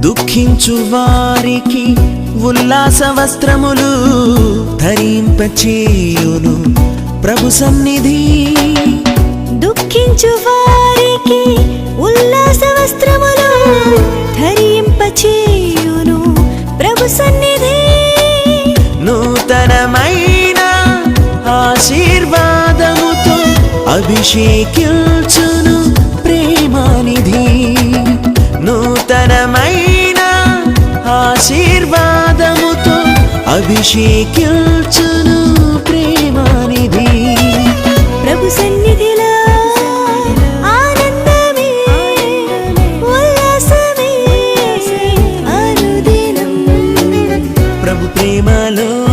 దుఃఖించు వారికి ఉల్లాస వస్త్రములు ధరింపచేయును ప్రభు సన్నిధి. దుఃఖించు వారికి ఉల్లాస వస్త్రములు ధరింపచేయును ప్రభు సన్నిధి. నూతనమైన ఆశీర్వాదముతో అభిషేకించును ప్రేమానిధి. నూతనమైన ఆశీర్వాదముతో అభిషేకించును ప్రేమానిధి. ప్రభు సన్నిధిలో ఆనందమే ఉల్లాసమే అనుదినం. ప్రభు ప్రేమలో